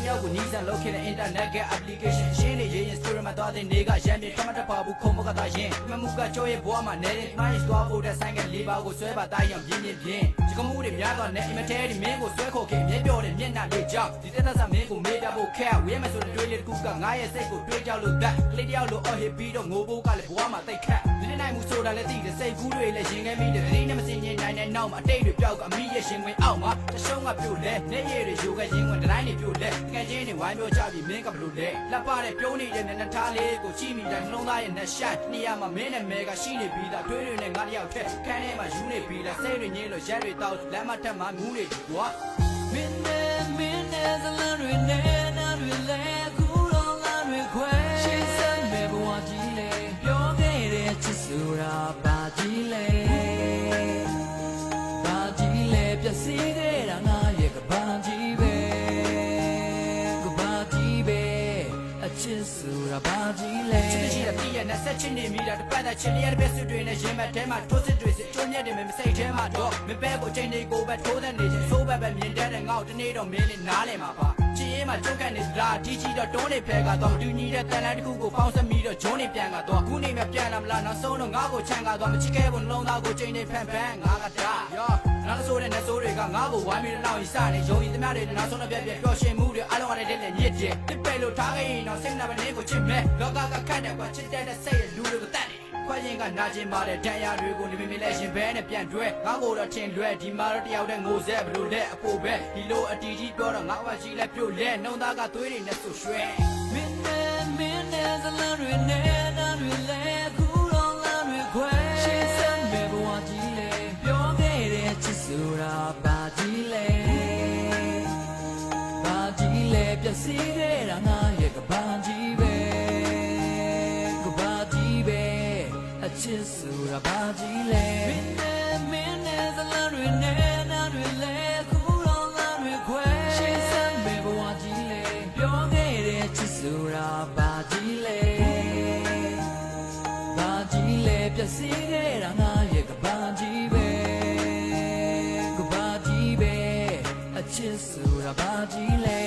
ယောက်ကိုနီးစံလောက်ခဲ့တဲ့ internet က application ရှင်းနေရင် story မှာသွားတဲ့နေကရမ်းပြထမတ်တပါဘူးခုံမကတာရင်မမှုကကြောရဲ့ဘွားမှာနေတဲ့ nice သွားဖို့တဲ့ဆိုင်ကလေးပါကိုဆွဲပါတိုင်းအောင်ပြင်းပြင်းဒီကမှုတွေများတော့နဲ့ immaterial ဒီမင်းကိုဆွဲခေါ်ခဲ့မြဲပြောတယ်မျက်နှာလေးကြောက်ဒီတက်သက်မင်းကိုမေးပြဖို့ခဲဝဲမဆိုတဲ့တွေးလေးတစ်ခုကငါရဲ့စိတ်ကိုတွေးကြောက်လို့that ကလေးတယောက်လိုအော်ဟစ်ပြီးတော့ငိုဖို့ကလည်းဘွားမှာတိတ်ခတ်ဒီနိုင်မှုဆိုတာလည်းသိတယ်စိတ်ကူးတွေလည်းရင်ခဲမိတယ်ဒီနဲ့မစင်ရင်နိုင်တဲ့နောက်မှာအတိတ်တွေပြောက်ကအမိရဲ့ရှင်ဝင်အောက်မှာတရှုံးကပြို့လဲနေရည်တွေယူခဲ့ရင်ဝင်တိုင်းတွေပြို့လဲငယ်ချင်းတွေဝိုင်းပြောကြပြီးမင်းကဘလို့လဲလက်ပါတဲ့ပြုံးနေတဲ့နဲ့ထားလေးကိုကြည့်မိတိုင်းနှလုံးသားရဲ့နဲ့ရှိုင်းနေရာမှာမင်းနဲ့မဲကရှိနေပြီးသားတွေးတွေနဲ့ငါတယောက်ထက်ခန်းထဲမှာယူနေပြီးလားစိတ်တွေငြင်းလို့ရက်တွေတောက်လမ်းမထက်မှာမူးနေပြီကွာမင်းနဲ့ဇလန်တွေနဲ့နားတွေလဲကူတော့လမ်းတွေခွဲရှင်းစမ်းမဲ့ဘဝကြီးလေပြောခဲ့တဲ့ချစ်ဆိုတာဘာကြီးလဲဘာကြီးလဲပြည့်စည်ခဲ့တာငါရဲ့ကဘာကြီးပဲကဘာကြီးပဲအချစ်ဆိုတာဘာကြီးလဲချစ်ရှိတဲ့ပြည့်ရဲ့နဲ့ဆက်ချစ်နေမိတာတပတ်တာချစ်လျက်တဲ့ဘက်စွတွေနဲ့ရင်ဘက်ထဲမှာထိုးစစ်တွေစစ်တွန်းမြတ်တယ်မစိတ်ထဲမှာတော့မပဲကိုချိန်တွေကိုပဲထိုးတဲ့နေချင်းဆိုးပဲမြင်တတ်တဲ့ငါ့ကိုတနေ့တော့မင်းလေးနားလဲမှာပါချစ်ရင်မှကြုတ်ခတ်နေတာကြီးကြီးတော့တွန်းနေဖဲကတော့တူညီတဲ့တန်လန်းတစ်ခုကိုပေါင်းစပ်ပြီးတော့ဂျုံးနေပြန်ကတော့ခုနေမြပြန်လာမလားနောက်ဆုံးတော့ငါ့ကိုချမ်းကတော့မချစ်ခဲ့ဘူးနှလုံးသားကိုချိန်နေဖန်ဖန်ငါကတာရောနောက်ဆိုတဲ့နေဆိုးတွေကငါ့ကိုဝိုင်းပြီးတော့စနေယုံကြည်သမျှတွေနောက်ဆုံးတော့ပြပျော်ရွှင်မှုတွေအလုံးအရတဲ့ညစ်တယ်တစ်ပဲလို့ထားခဲ့ရင်တော့စိတ်နာမနေကိုချစ်မဲ့လောကကခတ်တယ်ကွာချစ်တဲ့စိတ်ရဲ့လူတွေကိုတတ်တယ်ခွဲရင်ကနာကျင်ပါတဲ့တန်ရာတွေကိုနေမိလဲရှင်ဘဲနဲ့ပြန်တွဲငါ့ကိုတော့ထင်လွဲဒီမှာတော့တယောက်တည်းငိုစဲဘလို့လဲအဖို့ပဲဒီလိုအတီးကြီးပြောတော့ငါ့ဝါကြီးလဲပြုတ်လဲနှုံသားကသွေးတွေနဲ့ဆူရွှဲမင်းနဲ့ဇလန်တွေနဲ့နားတွေလဲကူတော့လမ်းတွေခွဲရှင်းစမ်းမဲ့ဘဝကြီးလဲပြောခဲ့တဲ့ချစ်ဆိုတာဘာကြီးလဲဘာကြီးလဲပြည့်စည်ခဲ့တာငါရဲ့ကဘာကြီးပဲကဘာကြီးပဲအချစ်ဆိုတာဘာကြီးလဲမင်းနဲ့ဇလန်တွေနဲ့နားတွေလဲကူတော့လမ်းတွေခွဲရှင်းစမ်းမဲ့ဘဝကြီးလဲပြောခဲ့တဲ့ချစ်ဆိုတာဘာကြီးလဲဘာကြီးလဲပြည့်စည်ခဲ့တာငါရဲ့ကဘာကြီးပဲကဘာကြီးပဲအချစ်ဆိုတာဘာကြီးလဲ